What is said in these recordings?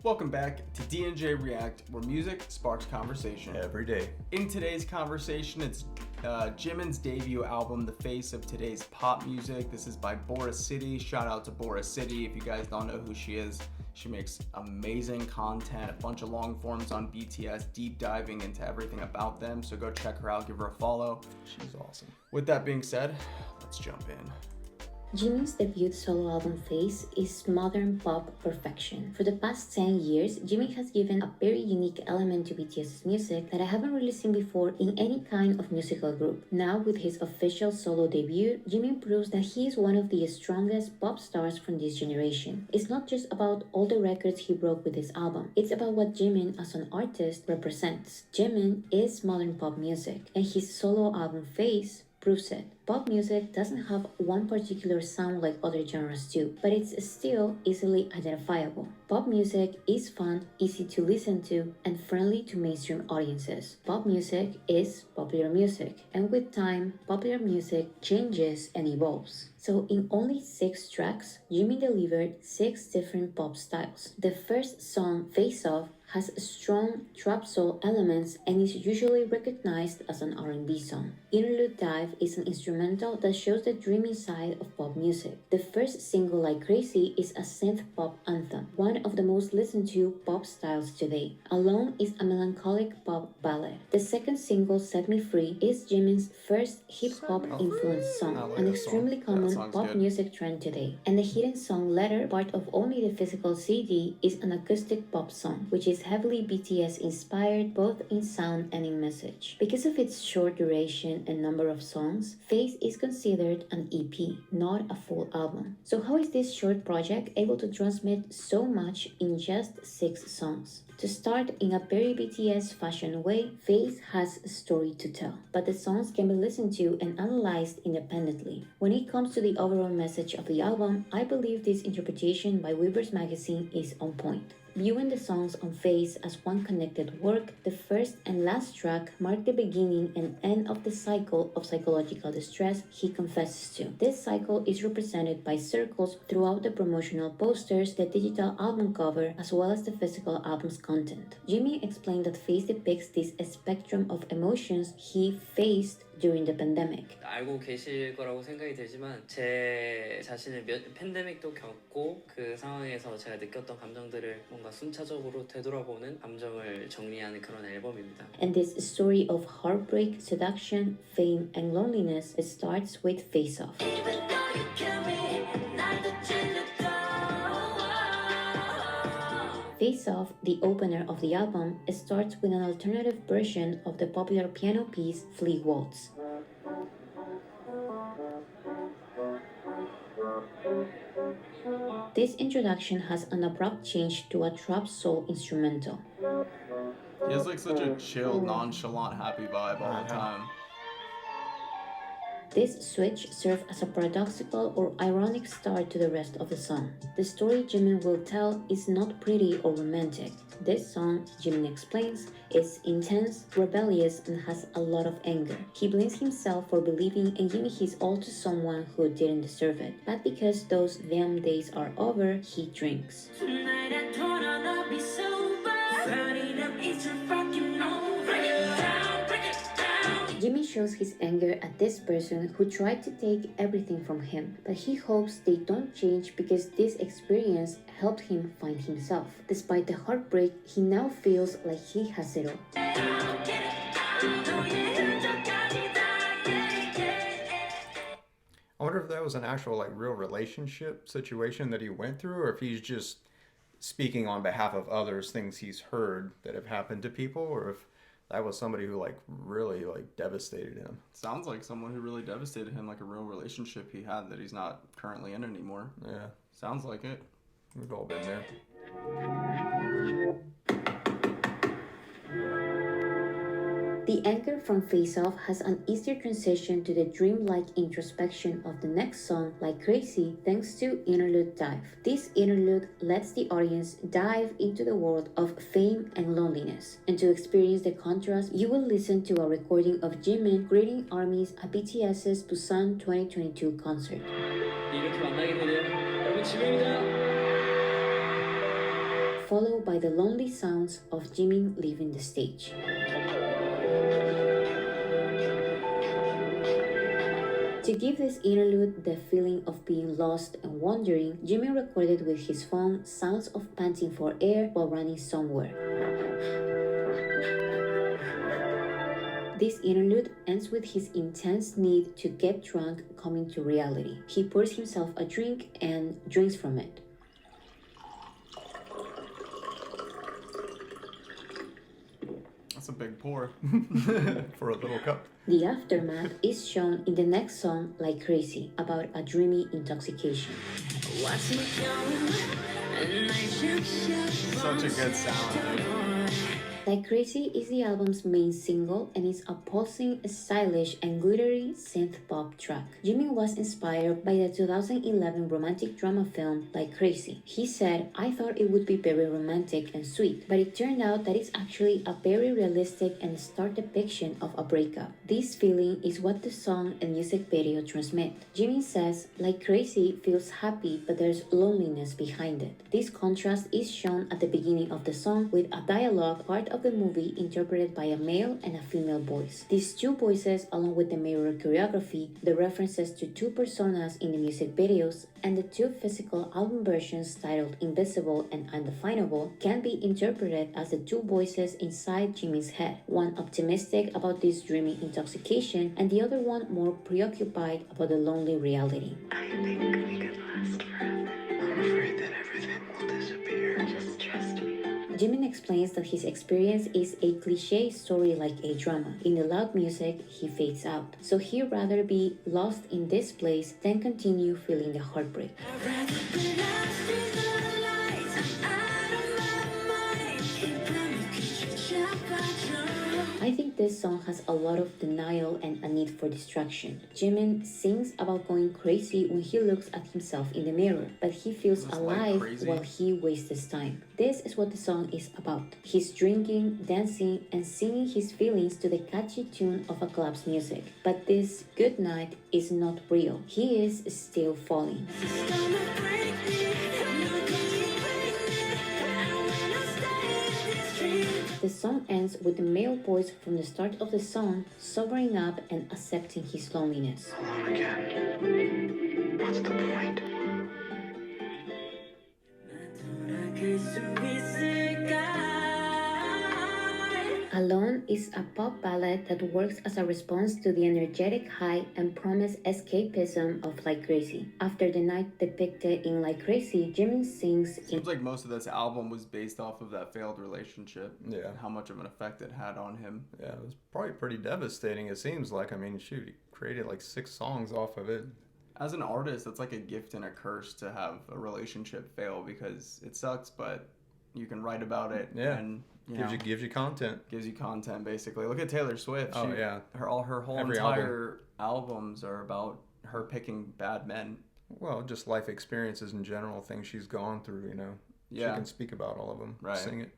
Welcome back to D&J React, where music sparks conversation. Every day. In today's conversation, it's Jimin's debut album, The Face of Today's Pop Music. This is by Boris City. Shout out to Boris City. If you guys don't know who she is, she makes amazing content, a bunch of long forms on BTS, deep diving into everything about them. So go check her out, give her a follow. She's awesome. With that being said, let's jump in. Jimin's debut solo album Face is modern pop perfection. For the past 10 years, Jimin has given a very unique element to BTS's music that I haven't really seen before in any kind of musical group. Now, with his official solo debut, Jimin proves that he is one of the strongest pop stars from this generation. It's not just about all the records he broke with this album, it's about what Jimin as an artist represents. Jimin is modern pop music, and his solo album Face proves it. Pop music doesn't have one particular sound like other genres do, but it's still easily identifiable. Pop music is fun, easy to listen to, and friendly to mainstream audiences. Pop music is popular music, and with time, popular music changes and evolves. So in only 6 tracks, Jimin delivered 6 different pop styles. The first song, Face Off, has strong trap soul elements and is usually recognized as an R&B song. Interlude Dive is an instrumental that shows the dreamy side of pop music. The first single, Like Crazy, is a synth pop anthem, one of the most listened to pop styles today. Alone is a melancholic pop ballad. The second single, Set Me Free, is Jimin's first hip-hop influenced song, an extremely common pop music trend today. And the hidden song Letter, part of only the physical CD, is an acoustic pop song, which is heavily BTS inspired both in sound and in message. Because of its short duration and number of songs, Face is considered an EP, not a full album. So how is this short project able to transmit so much in just 6 songs? To start, in a very BTS fashion way, Face has a story to tell, but the songs can be listened to and analyzed independently. When it comes to the overall message of the album, I believe this interpretation by Weverse magazine is on point. Viewing the songs on Face as one connected work, the first and last track mark the beginning and end of the cycle of psychological distress he confesses to. This cycle is represented by circles throughout the promotional posters, the digital album cover, as well as the physical album's content. Jimin explained that Face depicts this spectrum of emotions he faced during the pandemic. 알고 계실 거라고 생각이 들지만 제 자신을 팬데믹도 겪고 그 상황에서 제가 느꼈던 감정들을 뭔가 순차적으로 되돌아보는 감정을 정리하는 그런 앨범입니다. And this story of heartbreak, seduction, fame, and loneliness starts with Face Off. Face Off, the opener of the album, starts with an alternative version of the popular piano piece Flea Waltz. This introduction has an abrupt change to a trap soul instrumental. He has like such a chill, nonchalant, happy vibe all the time. This switch serves as a paradoxical or ironic start to the rest of the song. The story Jimin will tell is not pretty or romantic. This song, Jimin explains, is intense, rebellious, and has a lot of anger. He blames himself for believing and giving his all to someone who didn't deserve it. But because those damn days are over, he drinks. Jimin shows his anger at this person who tried to take everything from him, but he hopes they don't change because this experience helped him find himself. Despite the heartbreak, he now feels like he has it all. I wonder if that was an actual real relationship situation that he went through, or if he's just speaking on behalf of others, things he's heard that have happened to people, or if that was somebody who really devastated him. Sounds like someone who really devastated him, like a real relationship he had that he's not currently in anymore. Yeah. Sounds like it. We've all been there. The anchor from Face Off has an easier transition to the dreamlike introspection of the next song, Like Crazy, thanks to Interlude Dive. This interlude lets the audience dive into the world of fame and loneliness. And to experience the contrast, you will listen to a recording of Jimin greeting armies at BTS's Busan 2022 concert. 이렇게 만나게 되네요. 여러분 지민입니다. followed by the lonely sounds of Jimin leaving the stage. To give this interlude the feeling of being lost and wandering, Jimin recorded with his phone sounds of panting for air while running somewhere. This interlude ends with his intense need to get drunk coming to reality. He pours himself a drink and drinks from it. That's a big pour. For a little cup. The aftermath is shown in the next song, Like Crazy, about a dreamy intoxication. Such a good sound, dude. Like Crazy is the album's main single and is a pulsing, stylish, and glittery synth-pop track. Jimin was inspired by the 2011 romantic drama film Like Crazy. He said, "I thought it would be very romantic and sweet, but it turned out that it's actually a very realistic and stark depiction of a breakup. This feeling is what the song and music video transmit." Jimin says, "Like Crazy feels happy, but there's loneliness behind it." This contrast is shown at the beginning of the song with a dialogue part of the movie interpreted by a male and a female voice. These two voices, along with the mirror choreography, the references to two personas in the music videos, and the two physical album versions titled Invisible and Undefinable, can be interpreted as the two voices inside Jimin's head, one optimistic about this dreamy intoxication and the other one more preoccupied about the lonely reality. I think we could last forever. I'm afraid that everything will disappear. Just trust me. Jimin explains that his experience is a cliché story like a drama. In the loud music, he fades out. So he'd rather be lost in this place than continue feeling the heartbreak. I think this song has a lot of denial and a need for distraction. Jimin sings about going crazy when he looks at himself in the mirror, but he feels alive while he wastes his time. This is what the song is about. He's drinking, dancing, and singing his feelings to the catchy tune of a club's music. But this good night is not real. He is still falling. The song ends with the male voice from the start of the song sobering up and accepting his loneliness. Alone again. What's the point? Alone is a pop ballad that works as a response to the energetic high and promised escapism of Like Crazy. After the night depicted in Like Crazy, Jimin sings in Seems like most of this album was based off of that failed relationship. Yeah. And how much of an effect it had on him. Yeah, it was probably pretty devastating, it seems like. I mean, shoot, he created like 6 songs off of it. As an artist, it's like a gift and a curse to have a relationship fail because it sucks, but you can write about it. Yeah. And Gives you content. gives you content basically. Look at Taylor Swift. Oh, yeah. Her whole Every entire albums are about her picking bad men. Well, just life experiences in general, things she's gone through, you know. Yeah. She can speak about all of them. Right. Sing it.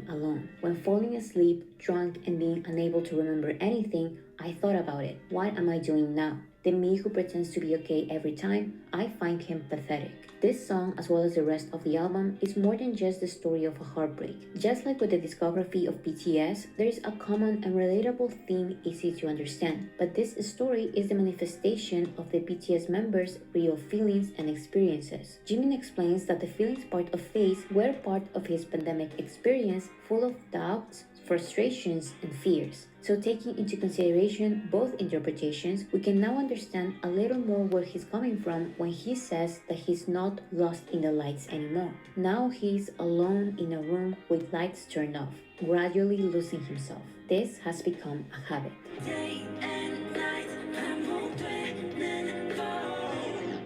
Alone. When falling asleep, drunk, and being unable to remember anything, I thought about it. What am I doing now? The me who pretends to be okay every time, I find him pathetic. This song, as well as the rest of the album, is more than just the story of a heartbreak. Just like with the discography of BTS, there is a common and relatable theme easy to understand. But this story is the manifestation of the BTS members' real feelings and experiences. Jimin explains that the feelings part of Phase were part of his pandemic experience, full of doubts, frustrations, and fears. So taking into consideration both interpretations, we can now understand a little more where he's coming from when he says that he's not lost in the lights anymore. Now he's alone in a room with lights turned off, gradually losing himself. This has become a habit.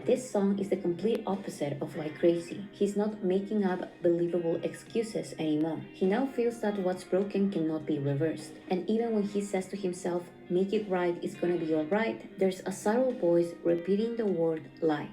This song is the complete opposite of Like Crazy. He's not making up believable excuses anymore. He now feels that what's broken cannot be reversed. And even when he says to himself, "Make it right, it's gonna be alright," there's a subtle voice repeating the word lie.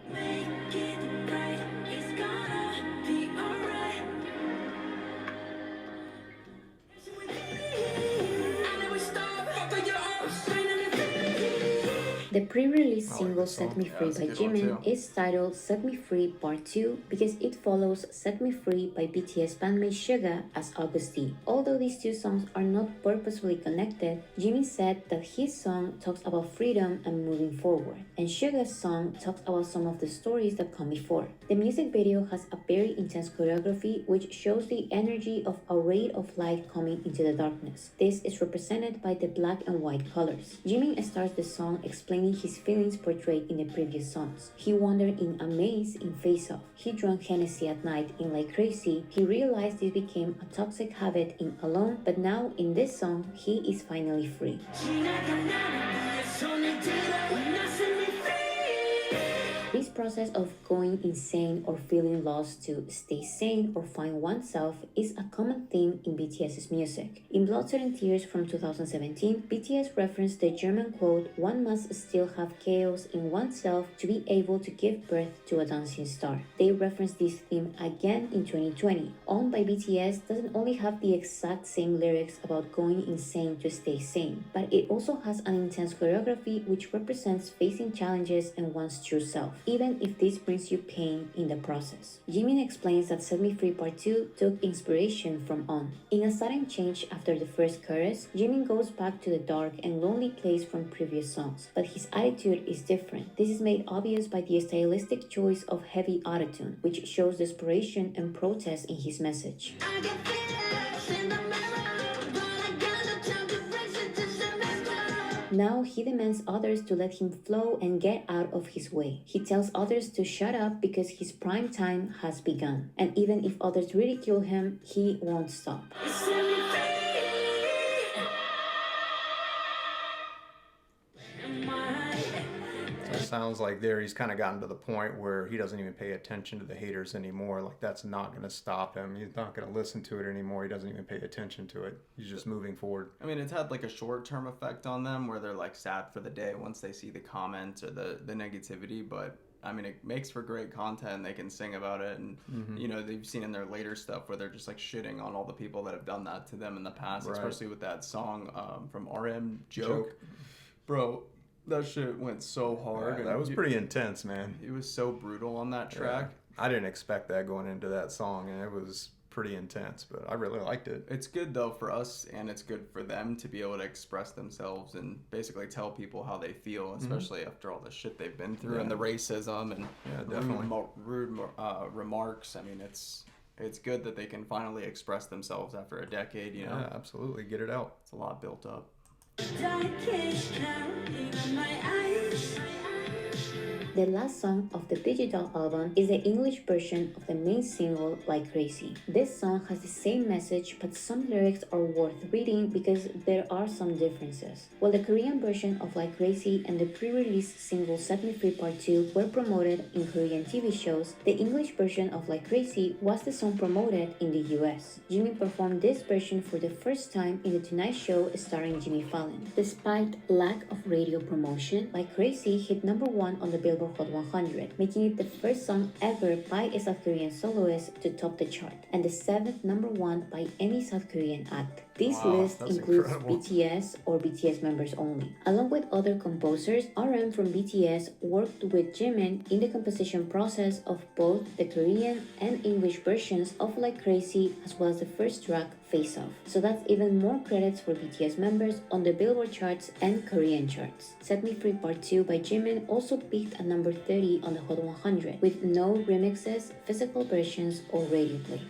The pre-release I like single this song. Set Me Yeah, Free it's a by good one, Jimin too. is titled Set Me Free Part 2 because it follows Set Me Free by BTS bandmate Suga as August D. Although these two songs are not purposefully connected, Jimin said that his song talks about freedom and moving forward, and Suga's song talks about some of the stories that come before. The music video has a very intense choreography which shows the energy of a ray of light coming into the darkness. This is represented by the black and white colors. Jimin starts the song explaining his feelings portrayed in the previous songs. He wandered in a maze in Face Off. He drank Hennessy at night in Like Crazy. He realized this became a toxic habit in Alone, but now in this song, he is finally free. This process of going insane or feeling lost to stay sane or find oneself is a common theme in BTS's music. In Blood, Sweat and Tears from 2017, BTS referenced the German quote, "One must still have chaos in oneself to be able to give birth to a dancing star." They referenced this theme again in 2020. On by BTS doesn't only have the exact same lyrics about going insane to stay sane, but it also has an intense choreography which represents facing challenges and one's true self, even if this brings you pain in the process. Jimin explains that Set Me Free Part 2 took inspiration from On. In a sudden change after the first chorus, Jimin goes back to the dark and lonely place from previous songs, but his attitude is different. This is made obvious by the stylistic choice of heavy autotune, which shows desperation and protest in his message. Now he demands others to let him flow and get out of his way. He tells others to shut up because his prime time has begun. And even if others ridicule him, he won't stop. It sounds like there he's kind of gotten to the point where he doesn't even pay attention to the haters anymore. Like that's not going to stop him. He's not going to listen to it anymore. He doesn't even pay attention to it. He's just moving forward. I mean, it's had like a short-term effect on them where they're like sad for the day once they see the comments or the negativity, but I mean, it makes for great content. They can sing about it, and you know, they've seen in their later stuff where they're just like shitting on all the people that have done that to them in the past, Right. especially with that song from RM Joke. Bro, that shit went so hard. Yeah, and that was pretty intense, man. It was so brutal on that track. Yeah. I didn't expect that going into that song, and it was pretty intense, but I really liked it. It's good though for us, and it's good for them to be able to express themselves and basically tell people how they feel, especially after all the shit they've been through and the racism and definitely. rude remarks. I mean, it's good that they can finally express themselves after a decade. You know, Yeah, absolutely. Get it out. it's a lot built up. The last song of the digital album is the English version of the main single Like Crazy. This song has the same message, but some lyrics are worth reading because there are some differences. While the Korean version of Like Crazy and the pre-release single Set Me Free Part 2 were promoted in Korean TV shows, the English version of Like Crazy was the song promoted in the US. Jimin performed this version for the first time in The Tonight Show starring Jimmy Fallon. Despite lack of radio promotion, Like Crazy hit #1 on the Billboard Hot 100, making it the first song ever by a South Korean soloist to top the chart, and the 7th #1 by any South Korean act. This list that's includes incredible. BTS or BTS members only. Along with other composers, RM from BTS worked with Jimin in the composition process of both the Korean and English versions of Like Crazy, as well as the first track, Face Off. So that's even more credits for BTS members on the Billboard charts and Korean charts. Set Me Free Part 2 by Jimin also peaked at number 30 on the Hot 100, with no remixes, physical versions, or radio play.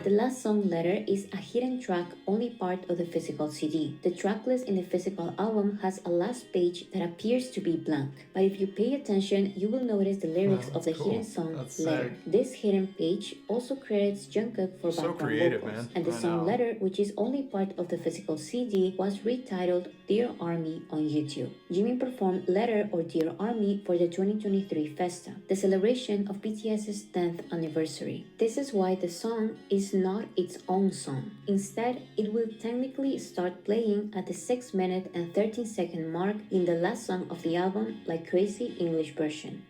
The last song, Letter, is a hidden track, only part of the physical CD. The tracklist in the physical album has a last page that appears to be blank, but if you pay attention, you will notice the lyrics of the cool. hidden song, That's Letter. sick. This hidden page also credits Jungkook for So background creative, vocals, man. and the I song know. Letter, which is only part of the physical CD, was retitled Dear Army on YouTube. Jimin performed Letter or Dear Army for the 2023 Festa, the celebration of BTS's 10th anniversary. This is why the song is not its own song. Instead, it will technically start playing at the 6-minute and 13-second mark in the last song of the album, Like Crazy English version.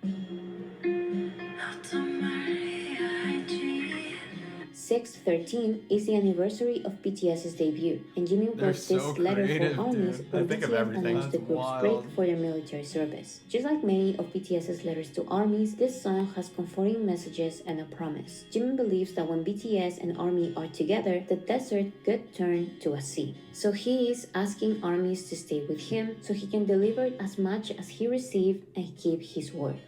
6/13 is the anniversary of BTS's debut, and Jimin They're wrote so this letter creative, for ARMYs dude. when I think of BTS everything. announced the That's group's wild. break for their military service. Just like many of BTS's letters to ARMYs, this song has comforting messages and a promise. Jimin believes that when BTS and ARMY are together, the desert could turn to a sea. So he is asking ARMYs to stay with him so he can deliver as much as he received and keep his word.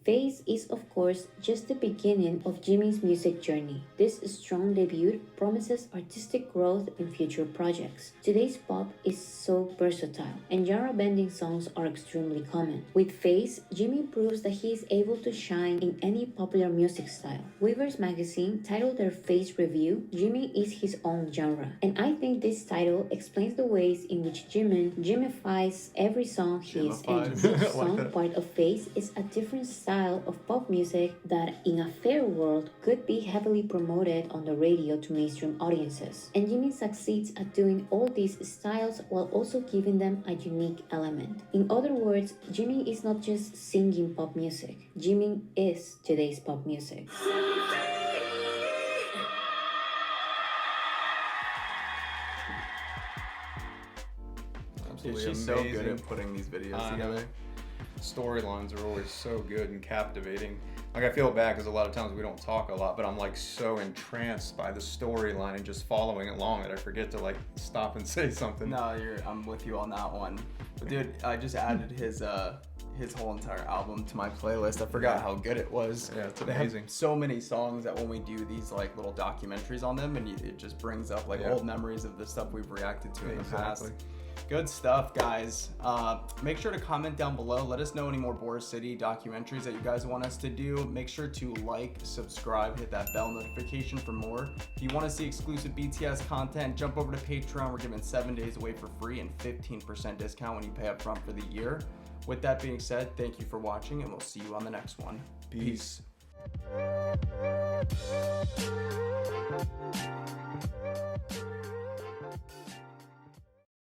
Phase is of course just the beginning of Jimin's music journey. This strong debut promises artistic growth in future projects. Today's pop is so versatile, and genre-bending songs are extremely common. With Phase, Jimin proves that he is able to shine in any popular music style. Weavers magazine titled their Phase review, "Jimin is his own genre," and I think this title explains the ways in which Jimin Jimifies every song he is in. Jimifies. Each I like song that. part of Phase is a different style of pop music that in a fair world could be heavily promoted on the radio to mainstream audiences. And Jimin succeeds at doing all these styles while also giving them a unique element. In other words, Jimin is not just singing pop music. Jimin is today's pop music. Dude, Absolutely she's so good amazing. at putting these videos I know. together. Storylines are always so good and captivating. Like, I feel bad because a lot of times we don't talk a lot, but I'm like so entranced by the storyline and just following along that I forget to like stop and say something. No, I'm with you on that one. But dude, I just added his whole entire album to my playlist. I forgot Yeah. how good it was. Yeah, it's They have amazing. so many songs that when we do these like little documentaries on them, and it just brings up like Yeah. old memories of the stuff we've reacted to in the past. Exactly. Good stuff, guys. Make sure to comment down below. Let us know any more Boris City documentaries that you guys want us to do. Make sure to like, subscribe, hit that bell notification for more. If you want to see exclusive BTS content, jump over to Patreon. We're giving 7 days away for free and 15% discount when you pay up front for the year. With that being said, thank you for watching, and we'll see you on the next one. Peace. Peace.